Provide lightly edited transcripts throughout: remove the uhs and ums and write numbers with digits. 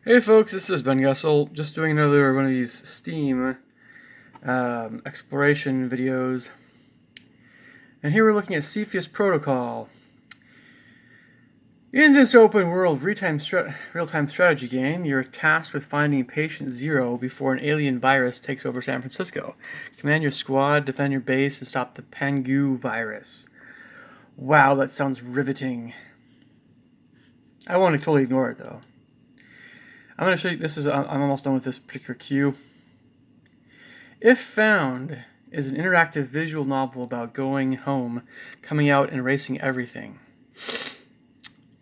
Hey folks, this is Ben Gussel, just doing another one of these Steam exploration videos. And here we're looking at Cepheus Protocol. In this open world real-time strategy game, you're tasked with finding Patient Zero before an alien virus takes over San Francisco. Command your squad, defend your base, and stop the Pangu virus. Wow, that sounds riveting. I want to totally ignore it though. I'm going to show you, I'm almost done with this particular queue. If Found is an interactive visual novel about going home, coming out, and erasing everything.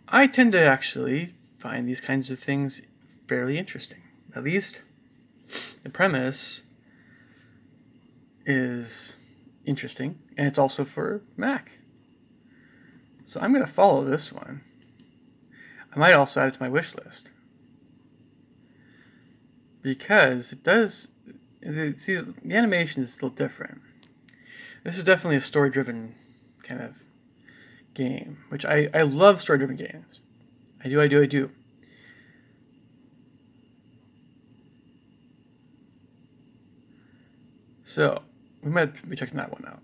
I tend to actually find these kinds of things fairly interesting. At least the premise is interesting, and it's also for Mac. So I'm going to follow this one. I might also add it to my wish list. Because it does... See, the animation is still different. This is definitely a story-driven kind of game, which I love story-driven games. I do. So, we might be checking that one out.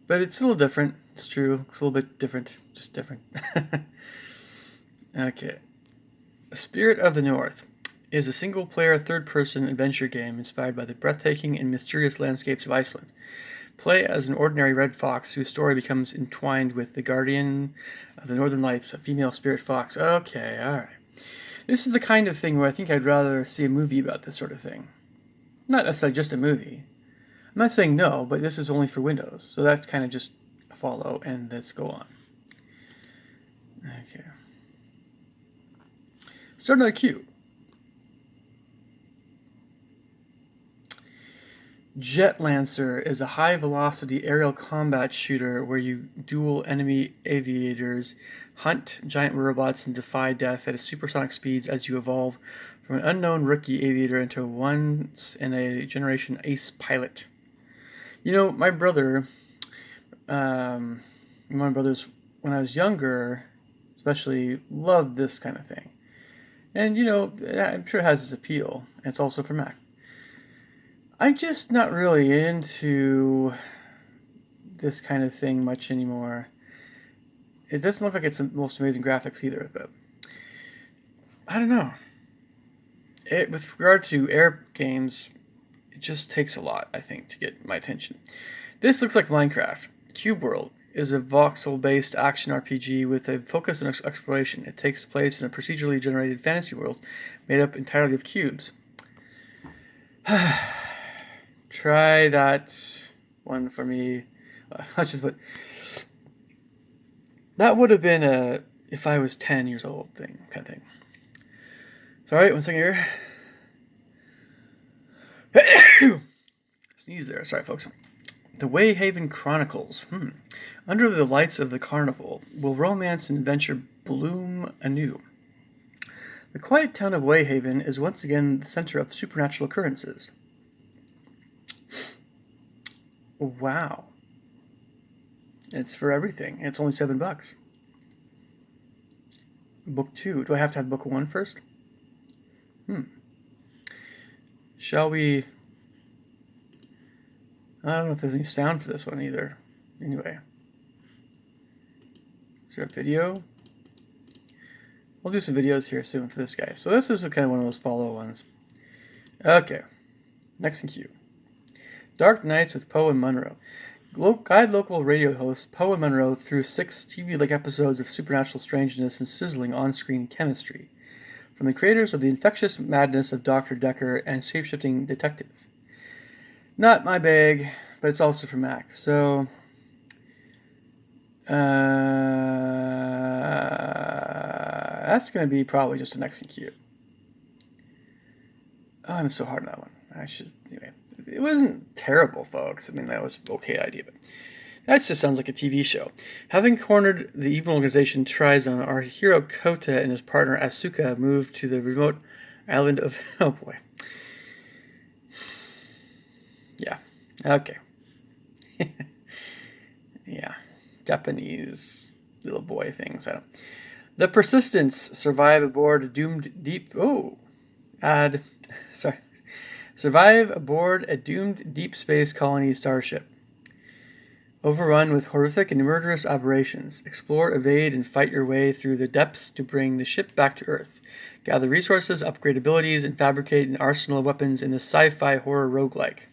But it's a little different. It's true. It's a little bit different. Just different. Okay. Spirit of the North is a single-player, third-person adventure game inspired by the breathtaking and mysterious landscapes of Iceland. Play as an ordinary red fox whose story becomes entwined with the guardian of the Northern Lights, a female spirit fox. Okay, alright. This is the kind of thing where I think I'd rather see a movie about this sort of thing. Not necessarily just a movie. I'm not saying no, but this is only for Windows, so that's kind of just a follow, and let's go on. Okay. Start another queue. Jet Lancer is a high-velocity aerial combat shooter where you duel enemy aviators, hunt giant robots, and defy death at supersonic speeds as you evolve from an unknown rookie aviator into a once-in-a-generation ace pilot. You know, my brother, one of my brothers, when I was younger, especially, loved this kind of thing. And, you know, I'm sure it has its appeal. And it's also for Mac. I'm just not really into this kind of thing much anymore. It doesn't look like it's the most amazing graphics either, but I don't know. With regard to air games, it just takes a lot, I think, to get my attention. This looks like Minecraft. Cube World is a voxel-based action RPG with a focus on exploration. It takes place in a procedurally generated fantasy world made up entirely of cubes. Try that one for me. Let's just put... That would have been a if I was 10 years old thing, kind of thing. Sorry, one second here. Sneeze there. Sorry, folks. The Wayhaven Chronicles. Under the lights of the carnival, will romance and adventure bloom anew? The quiet town of Wayhaven is once again the center of supernatural occurrences. Wow. It's for everything. It's only $7. Book 2. Do I have to have book 1 first? Shall we... I don't know if there's any sound for this one either. Anyway. Is there a video? We'll do some videos here soon for this guy. So this is kind of one of those follow ones. Okay. Next in queue. Dark Nights with Poe and Munro. Guide local radio hosts Poe and Munro through 6 TV-like episodes of supernatural strangeness and sizzling on-screen chemistry. From the creators of The Infectious Madness of Dr. Decker and Shapeshifting Detective. Not my bag, but it's also for Mac. So, that's going to be probably just an next in queue. Oh, I'm so hard on that one. Anyway. It wasn't terrible, folks. I mean, that was an okay idea, but that just sounds like a TV show. Having cornered the evil organization Trizone, our hero Kota and his partner Asuka move to the remote island of... Oh, boy. Yeah. Okay. Yeah. Japanese little boy things. I don't... The Persistence survive aboard a doomed deep. Oh, add. Sorry. Survive aboard a doomed deep space colony starship. Overrun with horrific and murderous aberrations. Explore, evade, and fight your way through the depths to bring the ship back to Earth. Gather resources, upgrade abilities, and fabricate an arsenal of weapons in the sci-fi horror roguelike.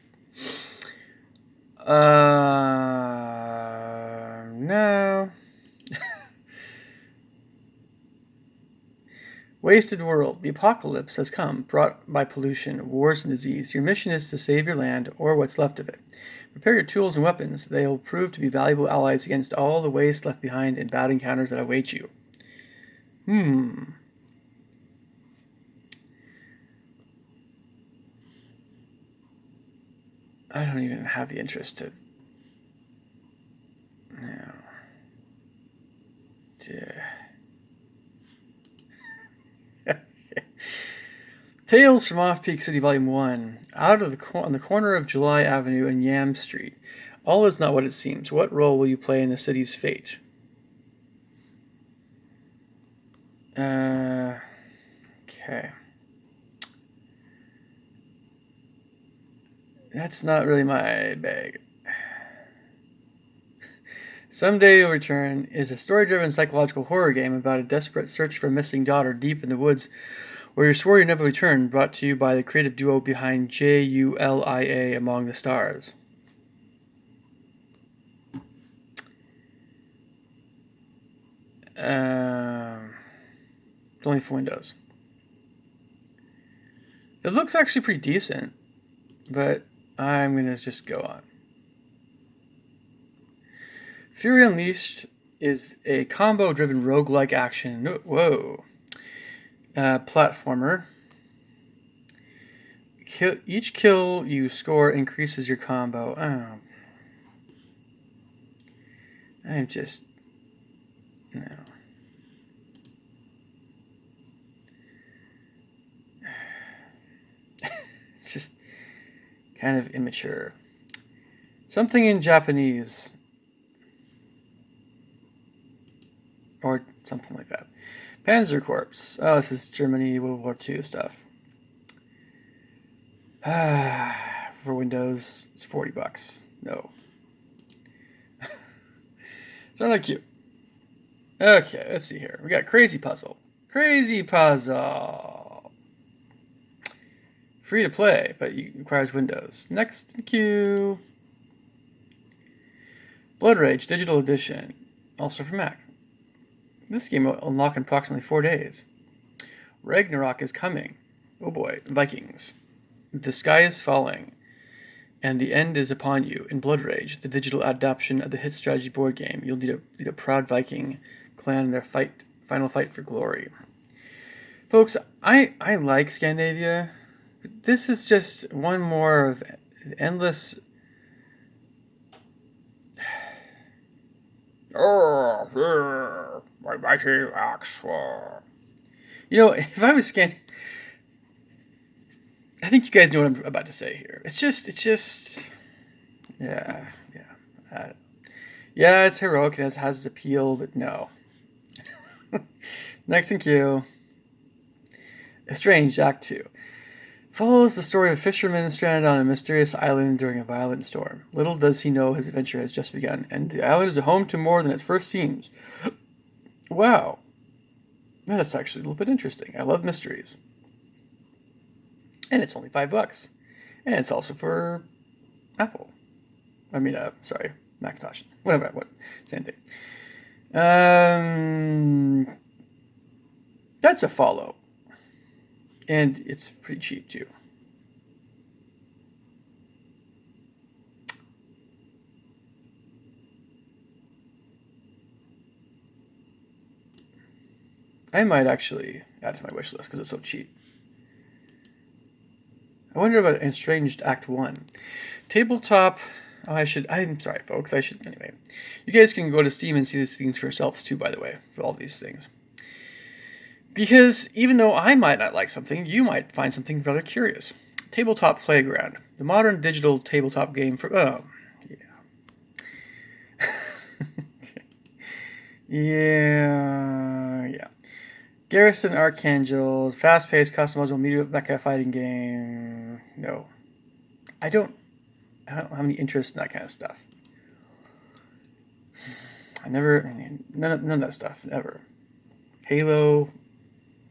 No. Wasted world. The apocalypse has come, brought by pollution, wars, and disease. Your mission is to save your land, or what's left of it. Prepare your tools and weapons. They will prove to be valuable allies against all the waste left behind and bad encounters that await you. I don't even have the interest to... No. Tales from Off-Peak City Volume 1. Out of on the corner of July Avenue and Yam Street. All is not what it seems. What role will you play in the city's fate? Okay. That's not really my bag. Someday You'll Return is a story-driven psychological horror game about a desperate search for a missing daughter deep in the woods where you swore you'd never return, brought to you by the creative duo behind JULIA Among the Stars. It's only for Windows. It looks actually pretty decent, but I'm going to just go on. Fury Unleashed is a combo-driven roguelike action. Platformer. Each kill you score increases your combo. I'm just... No. It's just kind of immature. Something in Japanese. Or something like that. Panzer Corps. Oh, this is Germany, World War II stuff. For Windows, it's $40. No. It's not cute. Okay, let's see here. We got Crazy Puzzle. Crazy Puzzle. Free to play, but it requires Windows. Next in queue. Blood Rage Digital Edition. Also for Mac. This game will unlock in approximately 4 days. Ragnarok is coming. Oh boy, Vikings. The sky is falling, and the end is upon you. In Blood Rage, the digital adaptation of the hit strategy board game, you'll lead a proud Viking clan in their final fight for glory. Folks, I like Scandinavia. But this is just one more of endless... My mighty axe. You know, if I was Scandinavian... I think you guys know what I'm about to say here. It's just... Yeah. Yeah, it's heroic and it has its appeal, but no. Next in queue. Estranged Act 2. Follows the story of a fisherman stranded on a mysterious island during a violent storm. Little does he know his adventure has just begun, and the island is a home to more than it first seems. Wow. That's actually a little bit interesting. I love mysteries. And it's only $5. And it's also for Apple. I mean, sorry, Macintosh. Whatever, same thing. That's a follow. And it's pretty cheap, too. I might actually add it to my wish list because it's so cheap. I wonder about Estranged Act 1. Tabletop... Oh, I'm sorry, folks. Anyway. You guys can go to Steam and see these things for yourselves, too, by the way, for all these things. Because even though I might not like something, you might find something rather curious. Tabletop Playground. The modern digital tabletop game for... Oh, yeah. Yeah. Garrison Archangels, fast-paced, customizable media mecha fighting game. No, I don't have any interest in that kind of stuff. None of that stuff, ever. Halo,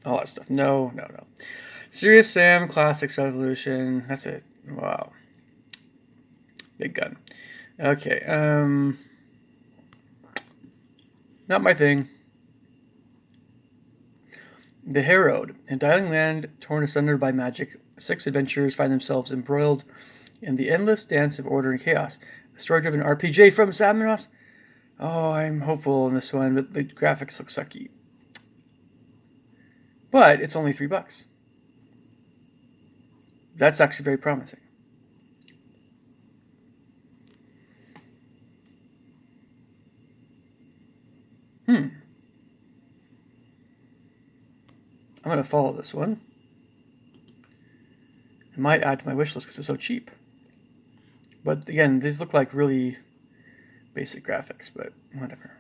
all that stuff. No. Serious Sam Classics Revolution. That's it. Wow. Big gun. Okay. Not my thing. The Harrowed. In Dying Land, torn asunder by magic, 6 adventurers find themselves embroiled in the endless dance of order and chaos. A story-driven RPG from Samaras. Oh, I'm hopeful in this one, but the graphics look sucky. But it's only $3. That's actually very promising. I'm going to follow this one. I might add to my wish list because it's so cheap. But again, these look like really basic graphics, but whatever.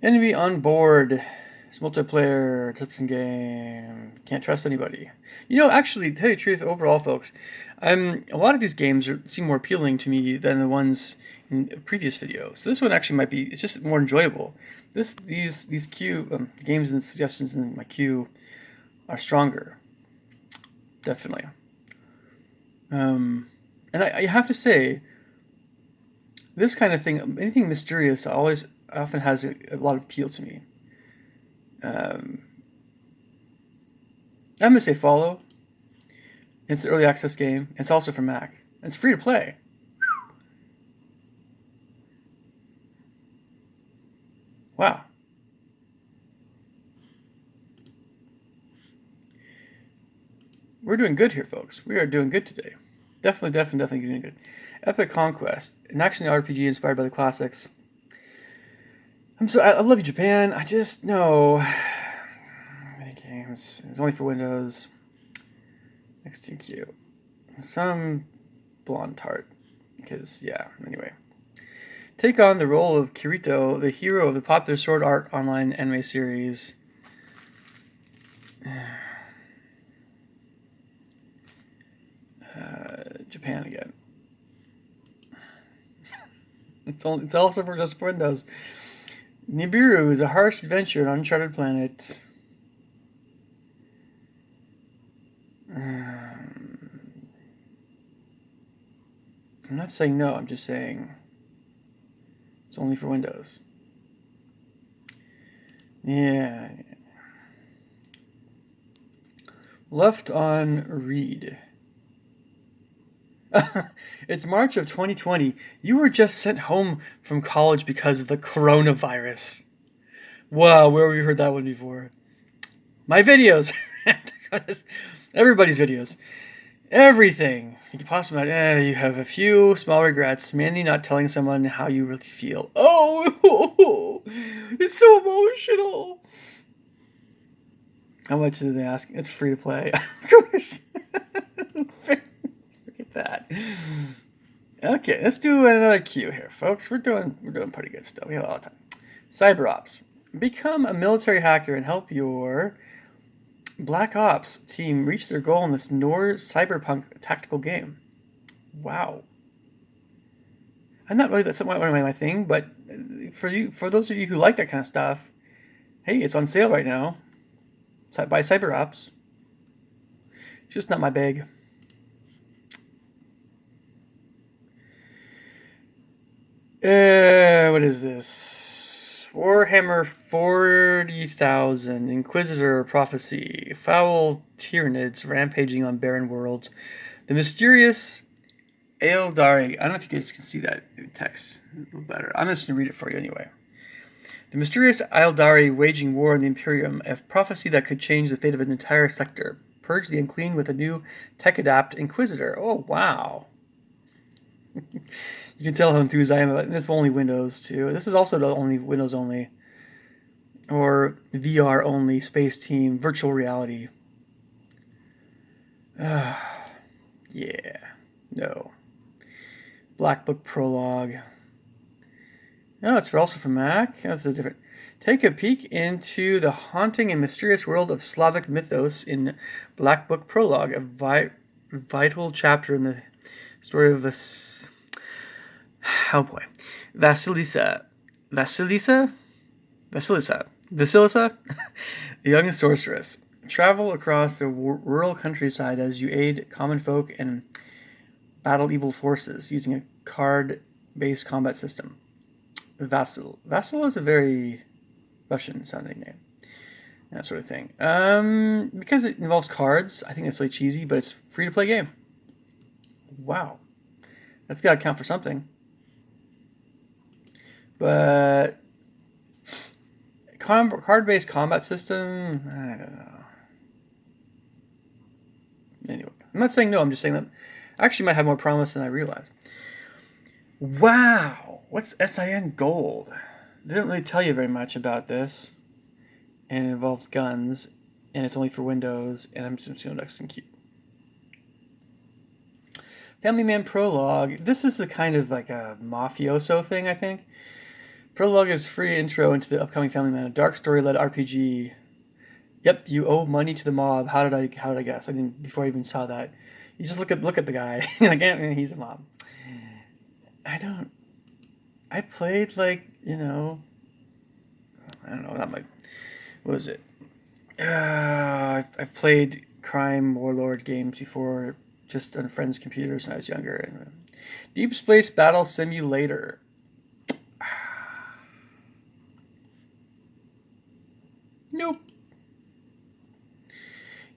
Enemy on board. It's multiplayer, tips game. Can't trust anybody. You know, actually, to tell you the truth, overall, folks, a lot of these games seem more appealing to me than the ones in previous videos. So this one actually might be, it's just more enjoyable. These queue games and suggestions in my queue are stronger. Definitely. And I have to say, this kind of thing, anything mysterious, often has a lot of appeal to me. I'm gonna say follow. It's an early access game. It's also for Mac. It's free to play. Wow. We're doing good here, folks. We are doing good today. Definitely doing good. Epic Conquest, an action RPG inspired by the classics. I love you, Japan. I just no. Many games. It's only for Windows. XTQ. Some blonde tart. Because yeah. Anyway. Take on the role of Kirito, the hero of the popular Sword Art Online anime series. Japan again. It's also for just Windows. Nibiru is a harsh adventure on an uncharted planet. I'm not saying no, I'm just saying it's only for Windows. Yeah. Left on read. It's March of 2020. You were just sent home from college because of the coronavirus. Wow, where have we heard that one before? My videos. Everybody's videos. Everything. You can possibly you have a few small regrets, mainly not telling someone how you really feel. Oh, it's so emotional. How much did they ask? It's free to play. Of course. Look at that. Okay, let's do another queue here, folks. We're doing pretty good stuff. We have a lot of time. Cyber Ops. Become a military hacker and help your Black Ops team reach their goal in this cyberpunk tactical game. Wow. I'm not really that's one of my thing, but for those of you who like that kind of stuff, hey, it's on sale right now. By Cyber Ops. It's just not my bag. What is this? Warhammer 40,000, Inquisitor Prophecy, foul Tyranids rampaging on barren worlds. The mysterious Aeldari. I don't know if you guys can see that text a little better. I'm just going to read it for you anyway. The mysterious Aeldari waging war in the Imperium, a prophecy that could change the fate of an entire sector. Purge the unclean with a new tech-adapt Inquisitor. Oh, wow. You can tell how enthused I am about it. This is only Windows, too. This is also the only Windows only. Or VR only, Space Team, Virtual Reality. Yeah. No. Black Book Prologue. Oh, it's also from Mac. That's a different. Take a peek into the haunting and mysterious world of Slavic mythos in Black Book Prologue, a vital chapter in the story of this. Oh boy. Vasilisa. Vasilisa? Vasilisa, a young sorceress. Travel across the rural countryside as you aid common folk and battle evil forces using a card-based combat system. Vasil. Vasil is a very Russian-sounding name. That sort of thing. Because it involves cards, I think it's really cheesy, but it's a free-to-play game. Wow. That's got to count for something. But card-based combat system, I don't know. Anyway, I'm not saying no, I'm just saying that actually might have more promise than I realized. Wow! What's SIN Gold? They didn't really tell you very much about this. And it involves guns, and it's only for Windows, and I'm just going to next and cute. Family Man Prologue. This is the kind of like a mafioso thing, I think. Prologue is free intro into the upcoming Family Man, a dark story-led RPG. Yep, you owe money to the mob. How did I guess? I didn't before I even saw that. You just look at the guy. Like, he's a mob. I played like, I don't know, not my. What was it? I've played crime warlord games before, just on friends' computers when I was younger. Deep Space Battle Simulator. Nope.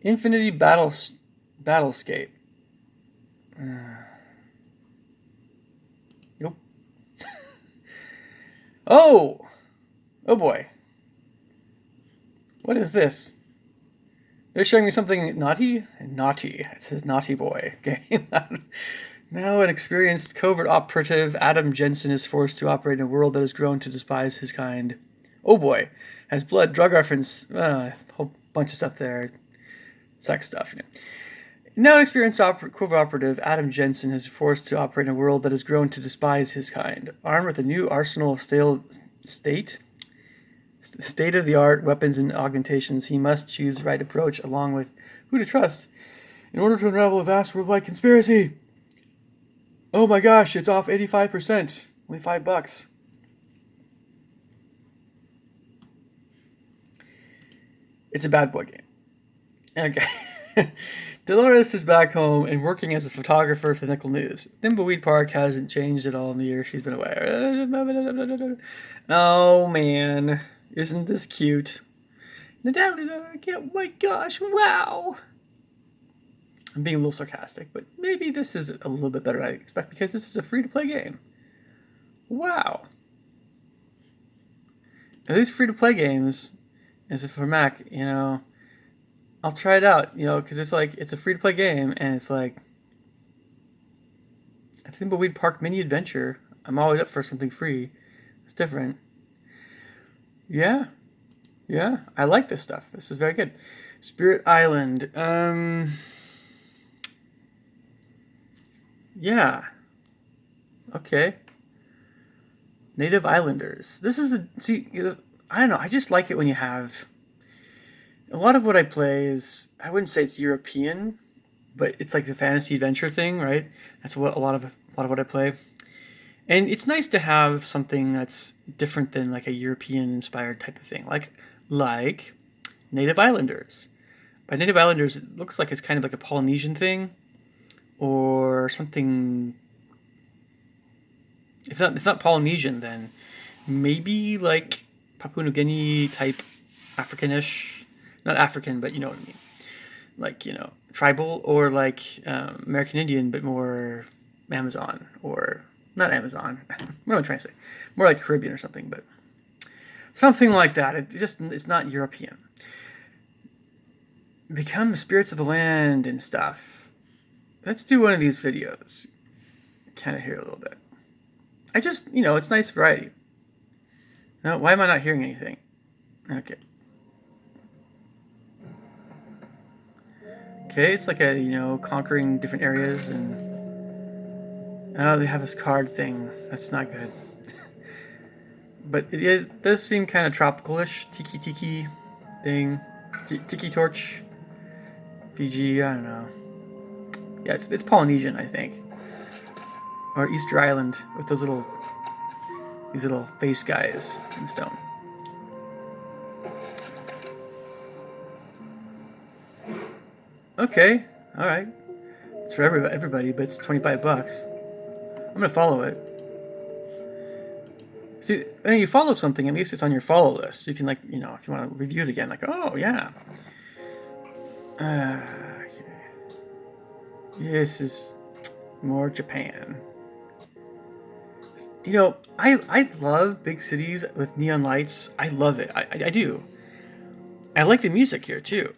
Infinity Battlescape. Nope. Oh boy. What is this? They're showing me something naughty? Naughty. It says Naughty Boy game. Now an experienced covert operative, Adam Jensen, is forced to operate in a world that has grown to despise his kind. Oh boy. Has blood, drug reference, a whole bunch of stuff there. Sex stuff. Now an experienced covert operative, Adam Jensen, is forced to operate in a world that has grown to despise his kind. Armed with a new arsenal of state-of-the-art weapons and augmentations, he must choose the right approach along with who to trust in order to unravel a vast worldwide conspiracy. Oh my gosh, it's off 85%. Only $5. It's a bad boy game. Okay. Dolores is back home and working as a photographer for the Nickel News. Thimbleweed Park hasn't changed at all in the year she's been away. Oh man, isn't this cute? Natalia, oh my gosh, wow. I'm being a little sarcastic, but maybe this is a little bit better than I expect because this is a free-to-play game. Wow. At least free-to-play games, as if for Mac, I'll try it out, because it's a free-to-play game, and it's like a Thimbleweed Park mini adventure. I'm always up for something free. It's different. Yeah, I like this stuff. This is very good. Spirit Island. Yeah. Okay. Native Islanders. This is I don't know. I just like it when you have. A lot of what I play is, I wouldn't say it's European, but it's like the fantasy adventure thing, right? That's what a lot of what I play. And it's nice to have something that's different than like a European inspired type of thing, like Native Islanders. By Native Islanders, it looks like it's kind of like a Polynesian thing, or something. If not Polynesian, then maybe like Papua New Guinea type Africanish. Not African, but you know what I mean. Like, tribal, or like American Indian, but more Amazon, or not Amazon. What am I trying to say? More like Caribbean or something, but something like that. It's not European. Become the spirits of the land and stuff. Let's do one of these videos. Kind of hear a little bit. It's nice variety. No, why am I not hearing anything? Okay. Okay, it's like conquering different areas, and they have this card thing. That's not good. but does seem kind of tropical-ish, tiki thing, tiki torch, Fiji. I don't know. Yeah, it's Polynesian, I think, or Easter Island with these little face guys in stone. Okay, all right. It's for everybody, but it's $25. I'm gonna follow it. See, when you follow something, at least it's on your follow list. You can, like, if you want to review it again, like, oh yeah. Okay. This is more Japan. I love big cities with neon lights. I love it. I do. I like the music here too.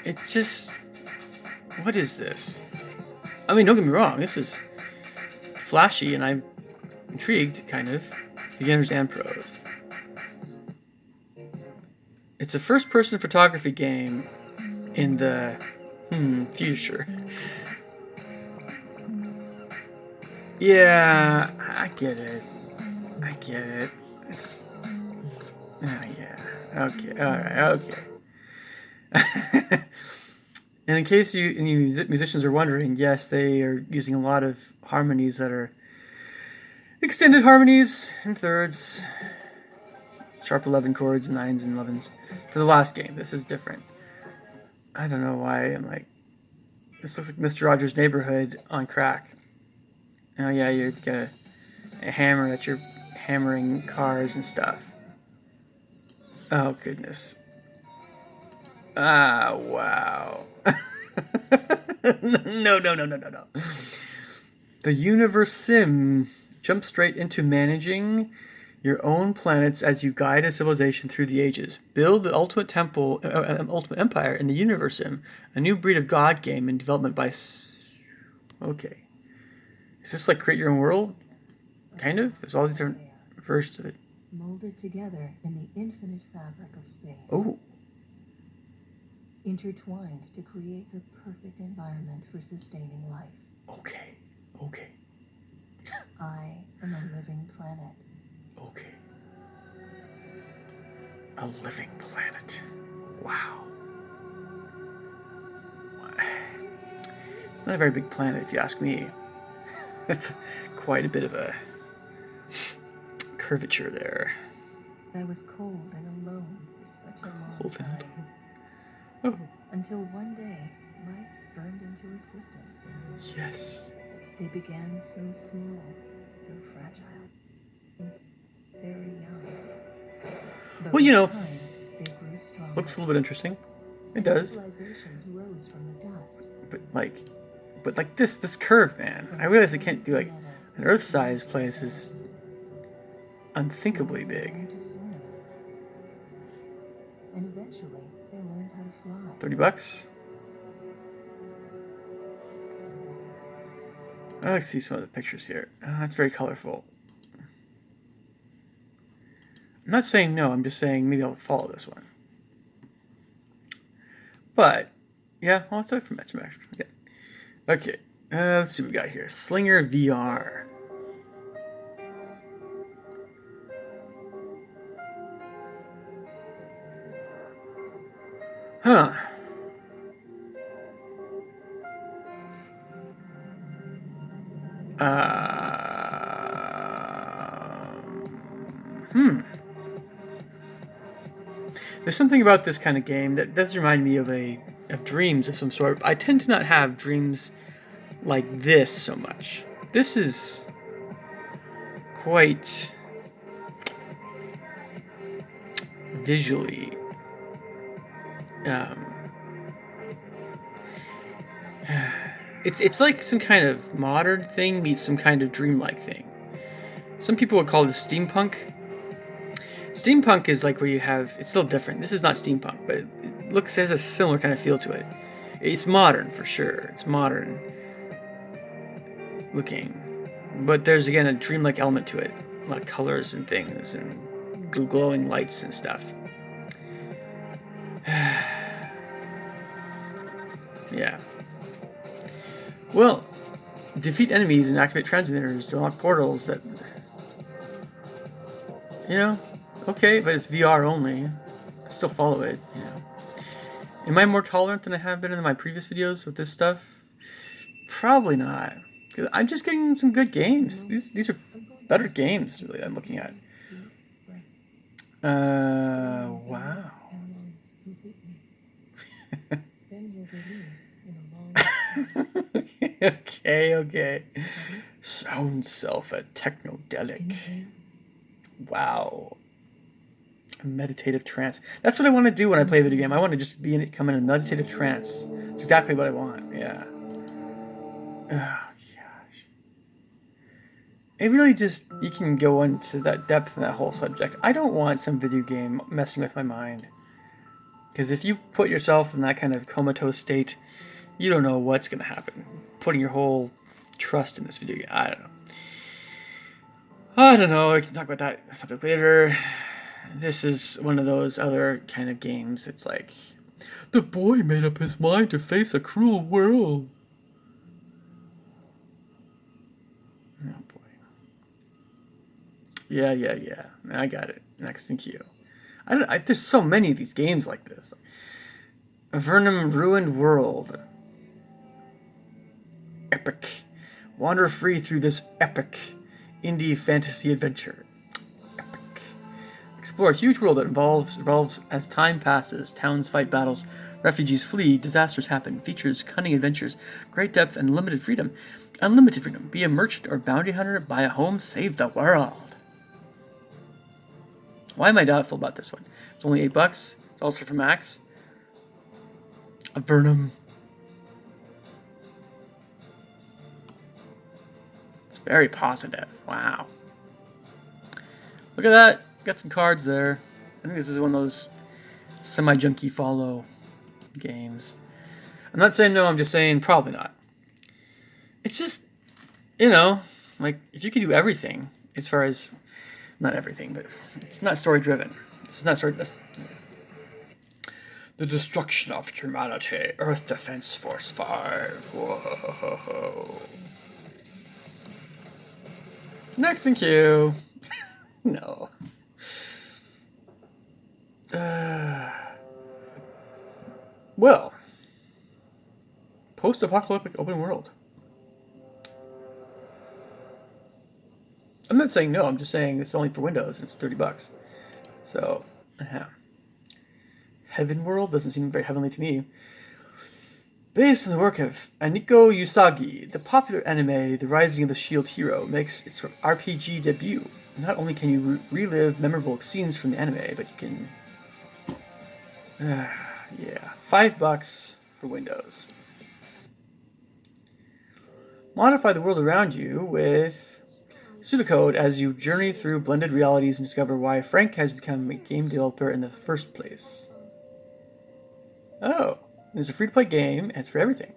It just... What is this? I mean, don't get me wrong. This is flashy, and I'm intrigued, kind of. Beginners and pros. It's a first-person photography game in the future. Yeah, I get it. It's... Oh, yeah. Okay, alright, okay. And in case any musicians are wondering, yes, they are using a lot of harmonies that are extended harmonies and thirds, sharp 11 chords, 9s and 11s. For the last game, this is different. I don't know why I'm like, this looks like Mr. Rogers' Neighborhood on crack. Oh yeah, you got a hammer that you're hammering cars and stuff. Oh goodness. Ah, wow. No. The Universe Sim. Jump straight into managing your own planets as you guide a civilization through the ages. Build the ultimate ultimate empire in the Universe Sim. A new breed of god game in development by... Okay. Is this like Create Your Own World? Kind of? There's all these different versions of it. Molded together in the infinite fabric of space. Oh. Intertwined to create the perfect environment for sustaining life. Okay. I am a living planet. Okay. A living planet. Wow. It's not a very big planet, if you ask me. It's quite a bit of a curvature there. I was cold and alone for such a long time. Oh. Until one day, life burned into existence. Yes. They began so small, so fragile, very young. But Well, time, they grew stronger. looks a little bit interesting. It does. Civilizations rose from the dust. But like this curve, man. I realize they can't do like an Earth-sized place is unthinkably big. To swim. And eventually, they learned how to fly. $30. I like to see some of the pictures here. That's very colorful. I'm not saying no, I'm just saying maybe I'll follow this one. But, yeah, well, it's from Metamax. Okay, let's see what we got here. Slinger VR. Huh. There's something about this kind of game that does remind me of dreams of some sort. I tend to not have dreams like this so much. This is quite visually it's like some kind of modern thing meets some kind of dreamlike thing. Some people would call this steampunk. Steampunk is like where you have... It's still different. This is not steampunk, but it has a similar kind of feel to it. It's modern, for sure. It's modern looking. But there's, again, a dreamlike element to it. A lot of colors and things and glowing lights and stuff. Yeah. Well, defeat enemies and activate transmitters to unlock portals that You know, okay, but it's VR only. I still follow it. You know, am I more tolerant than I have been in my previous videos with this stuff? Probably not. 'Cause I'm just getting some good games. These are better games. Really, I'm looking at. Wow. Okay. Sound self a technodelic. Wow. A meditative trance. That's what I want to do when I play a video game. I want to just come in a meditative trance. It's exactly what I want. Yeah. Oh gosh. It really just, you can go into that depth in that whole subject. I don't want some video game messing with my mind. Because if you put yourself in that kind of comatose state, you don't know what's going to happen. Putting your whole trust in this video game. I don't know. I can talk about that subject later. This is one of those other kind of games. It's like, the boy made up his mind to face a cruel world. Oh boy. Yeah. I got it. Next in queue. There's so many of these games like this. Avernum Ruined World. Epic. Wander free through this epic indie fantasy adventure. Epic. Explore a huge world that evolves as time passes. Towns fight battles. Refugees flee. Disasters happen. Features cunning adventures. Great depth and limited freedom. Unlimited freedom. Be a merchant or bounty hunter. Buy a home. Save the world. Why am I doubtful about this one? It's only $8. It's also for Max. Avernum. It's very positive. Wow. Look at that. Got some cards there. I think this is one of those semi-junky follow games. I'm not saying no, I'm just saying probably not. It's just, like, if you could do everything, as far as, not everything, but it's not story-driven. It's not story. The destruction of humanity. Earth Defense Force 5. Whoa. Next in queue. No. Well. Post-apocalyptic open world. I'm not saying no, I'm just saying it's only for Windows and it's $30. So, yeah. Heaven World doesn't seem very heavenly to me. Based on the work of Aniko Usagi, the popular anime The Rising of the Shield Hero makes its RPG debut. Not only can you relive memorable scenes from the anime, but you can... yeah, $5 for Windows. Modify the world around you with pseudocode as you journey through blended realities and discover why Frank has become a game developer in the first place. Oh, it's a free-to-play game, and it's for everything.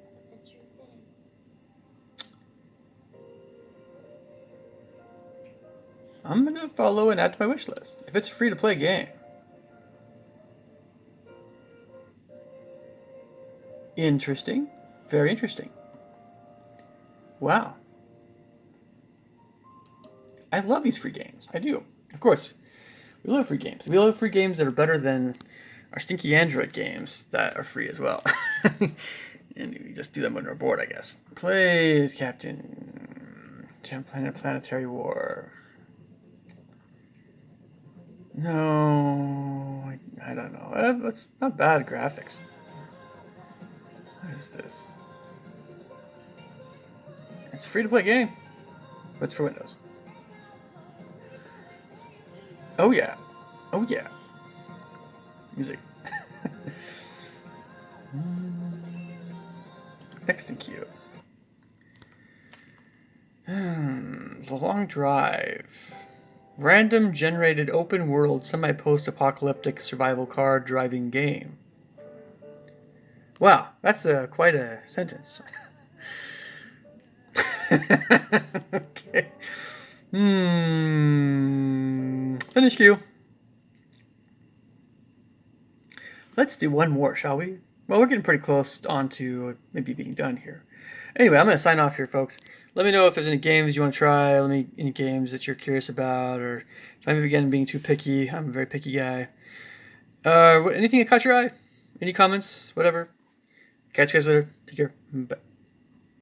I'm going to follow and add to my wish list. If it's a free-to-play game. Interesting. Very interesting. Wow. I love these free games. I do. Of course. We love free games. We love free games that are better than our stinky Android games that are free as well. And we just do them when we're bored, I guess. Play as Captain Champlain Planetary War. No, I don't know. It's not bad graphics. What is this? It's a free-to-play game, but it's for Windows. Oh yeah. Oh yeah. Music. Next in queue. The Long Drive. Random generated open world semi-post-apocalyptic survival car driving game. Wow, that's quite a sentence. Okay. Finish queue. Let's do one more, shall we? Well, we're getting pretty close on to maybe being done here. Anyway, I'm going to sign off here, folks. let me know if there's any games you want to try. Any games that you're curious about, or if I'm again being too picky. I'm a very picky guy. Anything that caught your eye? Any comments? Whatever. Catch you guys later. Take care. Bye.